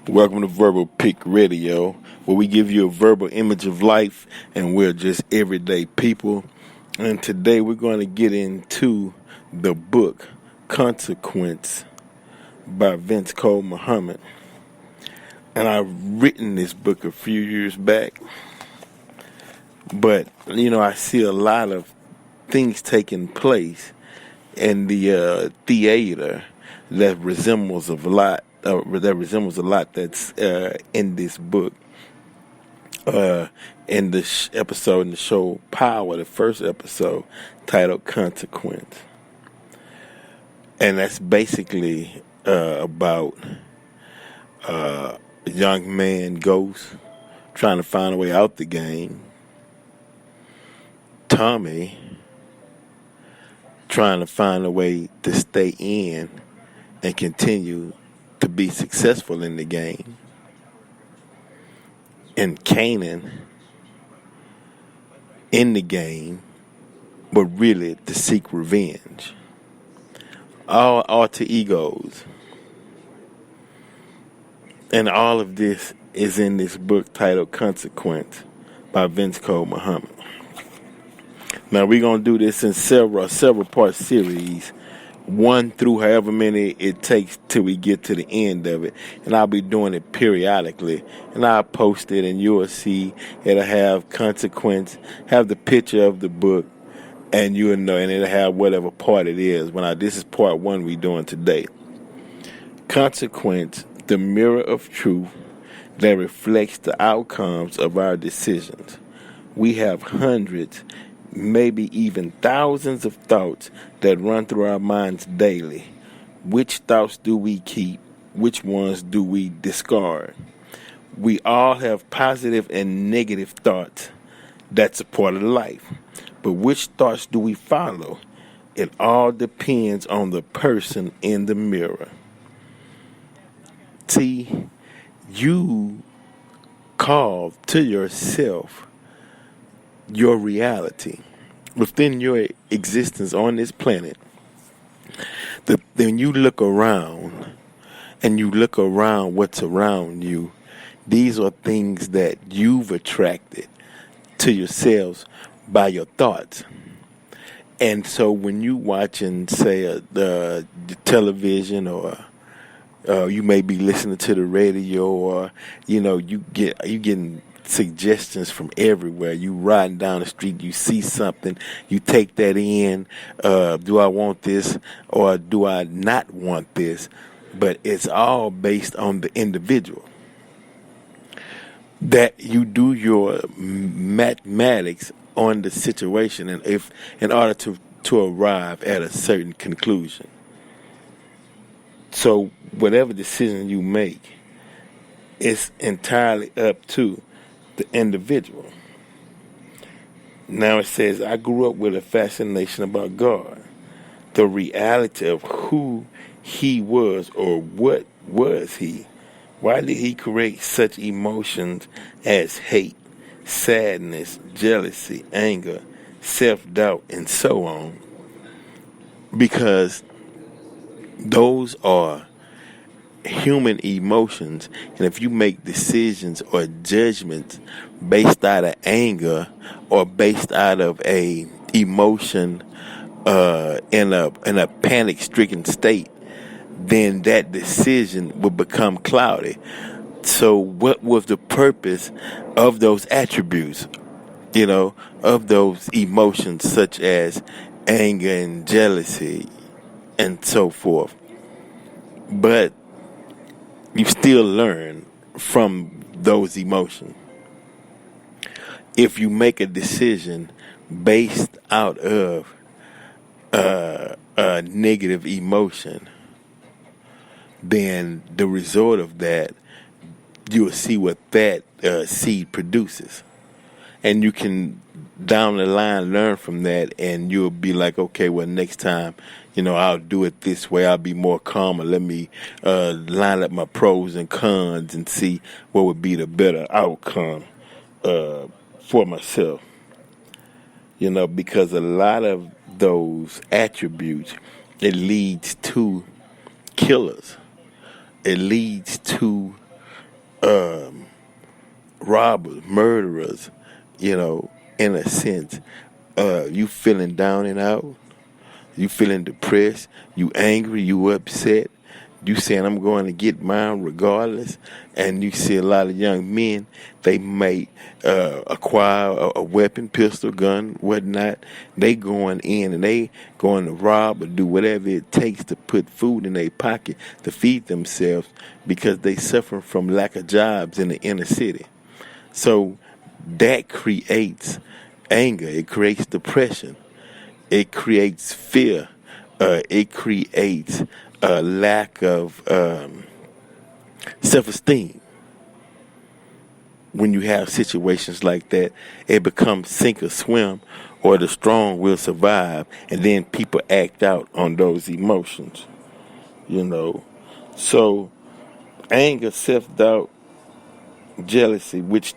Welcome to Verbal Pick Radio, where we give you a verbal image of life, and we're just everyday people. And today we're going to get into the book Consequence by Vince Cole Muhammad. And I've written this book a few years back, but I see a lot of things taking place in the theater that resembles a lot that's in this book. In the episode in the show Power, the first episode titled Consequence, and that's basically about a young man Ghost trying to find a way out the game. Tommy trying to find a way to stay in and continue to be successful in the game. And Kanan in the game, but really to seek revenge. All alter egos. And all of this is in this book titled Consequence by Vince Cole Muhammad. Now we're going to do this in several part series, 1 through however many it takes till we get to the end of it. And I'll be doing it periodically. And I'll post it and you'll see it'll have Consequence, have the picture of the book, and you'll know, and it'll have whatever part it is. This is part 1 we're doing today. Consequence, the mirror of truth that reflects the outcomes of our decisions. We have hundreds, maybe even thousands of thoughts that run through our minds daily. Which thoughts do we keep? Which ones do we discard? We all have positive and negative thoughts. That's a part of life. But which thoughts do we follow? It all depends on the person in the mirror. See, you call to yourself your reality within your existence on this planet. Then you look around and you look around what's around you. These are things that you've attracted to yourselves by your thoughts. And so when you watching, say, the television, or you may be listening to the radio, or you getting suggestions from everywhere. You riding down the street, you see something, you take that in. Do I want this or do I not want this? But it's all based on the individual. That you do your mathematics on the situation, and if in order to arrive at a certain conclusion. So whatever decision you make, it's entirely up to the individual. Now it says, I grew up with a fascination about God, the reality of who he was, or what was he. Why did he create such emotions as hate, sadness, jealousy, anger, self-doubt, and so on? Because those are human emotions, and if you make decisions or judgments based out of anger or based out of a emotion in a panic-stricken state, then that decision will become cloudy. So what was the purpose of those attributes, of those emotions such as anger and jealousy and so forth? But you still learn from those emotions. If you make a decision based out of a negative emotion, then the result of that, you'll see what that seed produces. And you can, down the line, learn from that, and you'll be like, okay, well, next time, I'll do it this way. I'll be more calm, and let me line up my pros and cons and see what would be the better outcome for myself. Because a lot of those attributes, it leads to killers. It leads to robbers, murderers, in a sense. You feeling down and out, you feeling depressed, you angry, you upset, you saying I'm going to get mine regardless, and you see a lot of young men, they may acquire a weapon, pistol, gun, whatnot. They going in and they going to rob or do whatever it takes to put food in their pocket to feed themselves because they suffer from lack of jobs in the inner city. So that creates anger. It creates depression. It creates fear. It creates a lack of self-esteem. When you have situations like that, it becomes sink or swim, or the strong will survive, and then people act out on those emotions. So anger, self-doubt, jealousy, which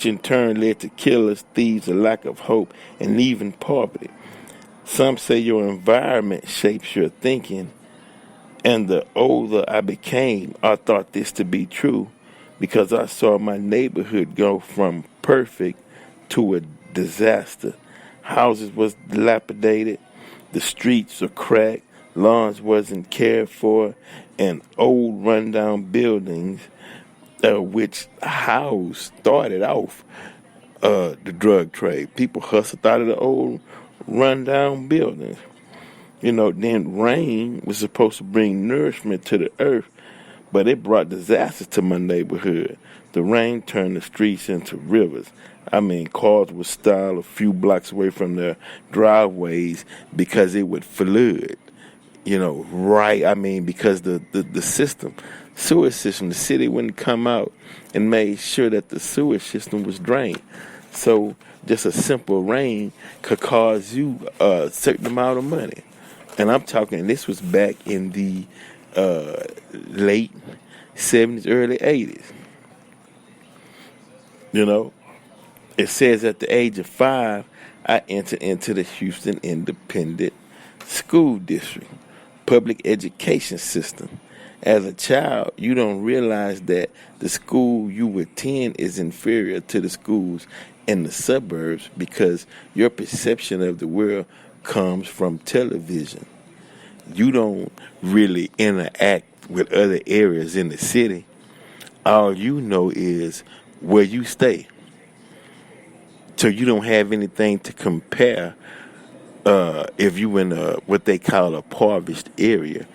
in turn led to killers, thieves, a lack of hope, and even poverty. Some say your environment shapes your thinking, and the older I became, I thought this to be true because I saw my neighborhood go from perfect to a disaster. Houses was dilapidated, the streets were cracked, lawns wasn't cared for, and old rundown buildings which started off the drug trade. People hustled out of the old rundown buildings. Then rain was supposed to bring nourishment to the earth, but it brought disaster to my neighborhood. The rain turned the streets into rivers. Cars would stall a few blocks away from their driveways because it would flood. Because the system, sewer system, the city wouldn't come out and made sure that the sewer system was drained. So just a simple rain could cause you a certain amount of money. And I'm talking, this was back in the late 70s, early 80s. It says at the age of 5, I entered into the Houston Independent School District, public education system. As a child, you don't realize that the school you attend is inferior to the schools in the suburbs because your perception of the world comes from television. You don't really interact with other areas in the city. All you know is where you stay. So you don't have anything to compare if you in what they call a impoverished area.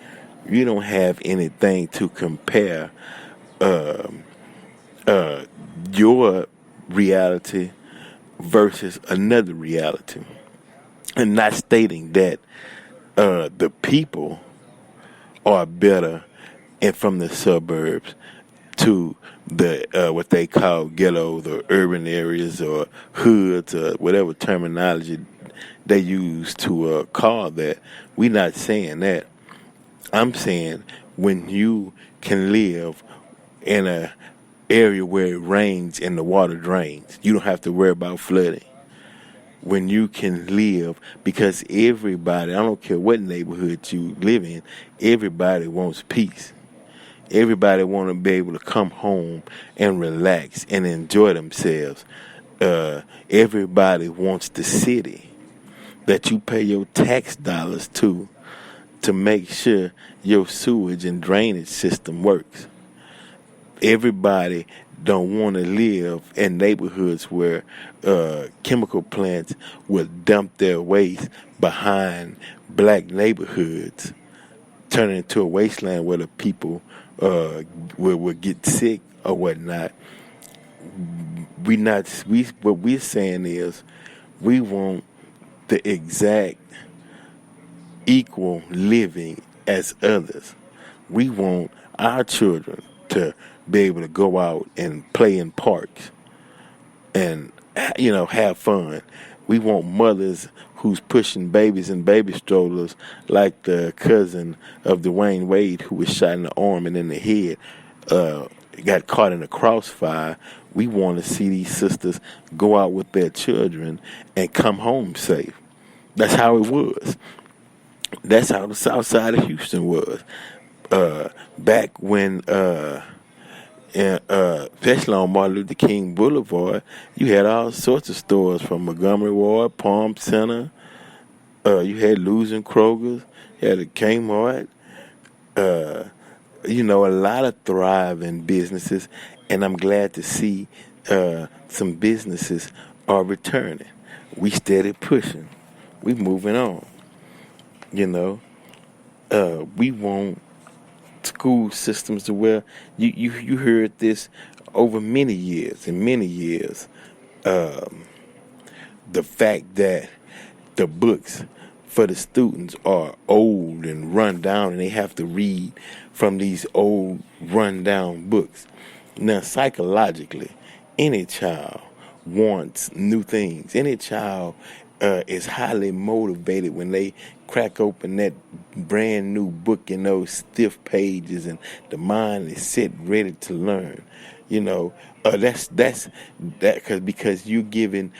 You don't have anything to compare your reality versus another reality. And not stating that the people are better and from the suburbs to the what they call ghettos or urban areas or hoods or whatever terminology they use to call that. We're not saying that. I'm saying when you can live in a area where it rains and the water drains, you don't have to worry about flooding. When you can live, because everybody, I don't care what neighborhood you live in, everybody wants peace. Everybody want to be able to come home and relax and enjoy themselves. Everybody wants the city that you pay your tax dollars to make sure your sewage and drainage system works. Everybody don't want to live in neighborhoods where chemical plants will dump their waste behind black neighborhoods, turn it into a wasteland where the people will get sick or whatnot. What we're saying is we want the exact equal living as others. We want our children to be able to go out and play in parks and have fun. We want mothers who's pushing babies in baby strollers like the cousin of Dwayne Wade who was shot in the arm and in the head, got caught in a crossfire. We want to see these sisters go out with their children and come home safe. That's how it was. That's how the south side of Houston was. Back when And especially on Martin Luther King Boulevard, you had all sorts of stores from Montgomery Ward, Palm Center. You had Lou's and Kroger's. You had a Kmart. A lot of thriving businesses, and I'm glad to see some businesses are returning. We steady pushing. We moving on. We want school systems to where you heard this over many years and many years. The fact that the books for the students are old and run down, and they have to read from these old run down books. Now, psychologically, any child wants new things. Any child is highly motivated when they crack open that brand new book in those stiff pages, and the mind is set ready to learn. That's that because you giving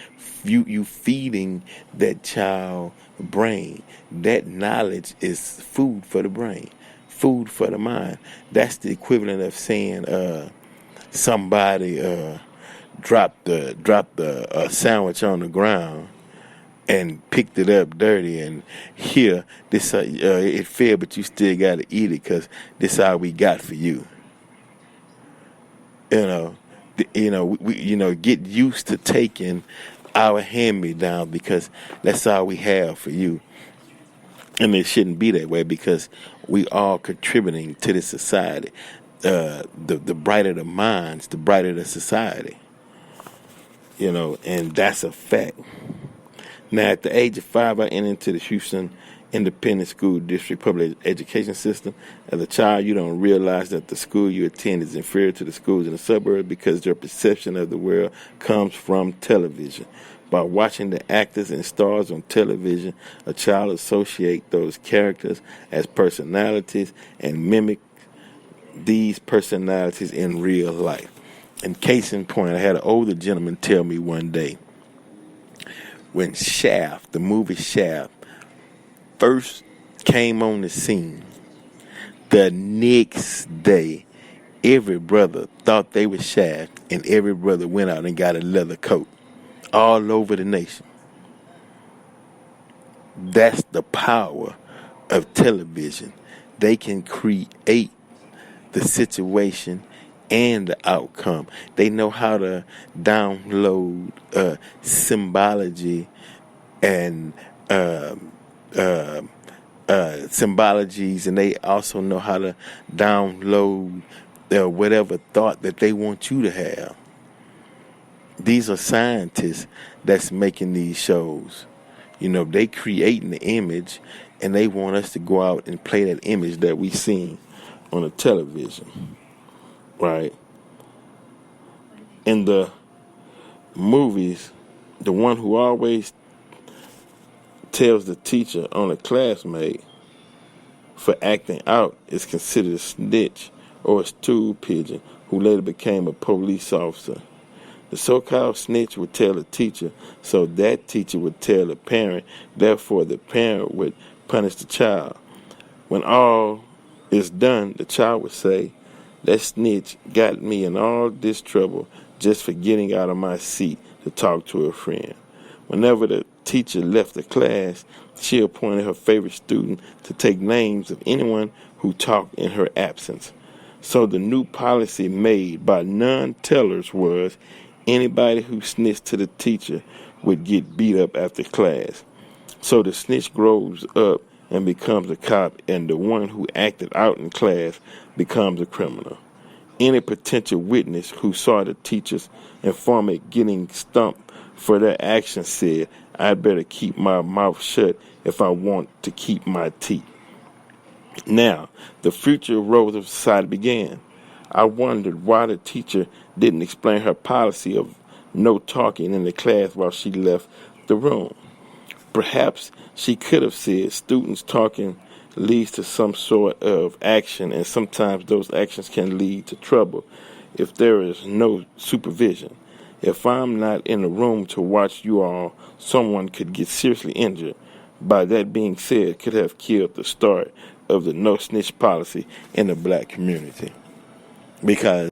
you feeding that child brain. That knowledge is food for the brain, food for the mind. That's the equivalent of saying somebody dropped a sandwich on the ground and picked it up dirty, and here this it failed, but you still got to eat it because this all we got for you. We get used to taking our hand-me-down because that's all we have for you. And it shouldn't be that way because we all contributing to the society. The brighter the minds, the brighter the society. And that's a fact. Now, at the age of 5, I entered into the Houston Independent School District public education system. As a child, you don't realize that the school you attend is inferior to the schools in the suburbs because their perception of the world comes from television. By watching the actors and stars on television, a child associates those characters as personalities and mimic these personalities in real life. And case in point, I had an older gentleman tell me one day, when Shaft, the movie Shaft, first came on the scene, the next day, every brother thought they were Shaft, and every brother went out and got a leather coat all over the nation. That's the power of television. They can create the situation and the outcome. They know how to download symbology and symbologies, and they also know how to download whatever thought that they want you to have. These are scientists that's making these shows. They creating the image, and they want us to go out and play that image that we seen on the television. Right? In the movies, the one who always tells the teacher on a classmate for acting out is considered a snitch or a stool pigeon who later became a police officer. The so-called snitch would tell the teacher, so that teacher would tell the parent, therefore the parent would punish the child. When all is done, the child would say, that snitch got me in all this trouble just for getting out of my seat to talk to a friend. Whenever the teacher left the class, she appointed her favorite student to take names of anyone who talked in her absence. So the new policy made by non-tellers was anybody who snitched to the teacher would get beat up after class. So the snitch grows up and becomes a cop, and the one who acted out in class becomes a criminal. Any potential witness who saw the teacher's informant getting stumped for their actions said, I'd better keep my mouth shut if I want to keep my teeth. Now, the future roles of society began. I wondered why the teacher didn't explain her policy of no talking in the class while she left the room. Perhaps she could have said students talking leads to some sort of action, and sometimes those actions can lead to trouble if there is no supervision. If I'm not in the room to watch you all, someone could get seriously injured. By that being said, could have killed the start of the no snitch policy in the black community. Because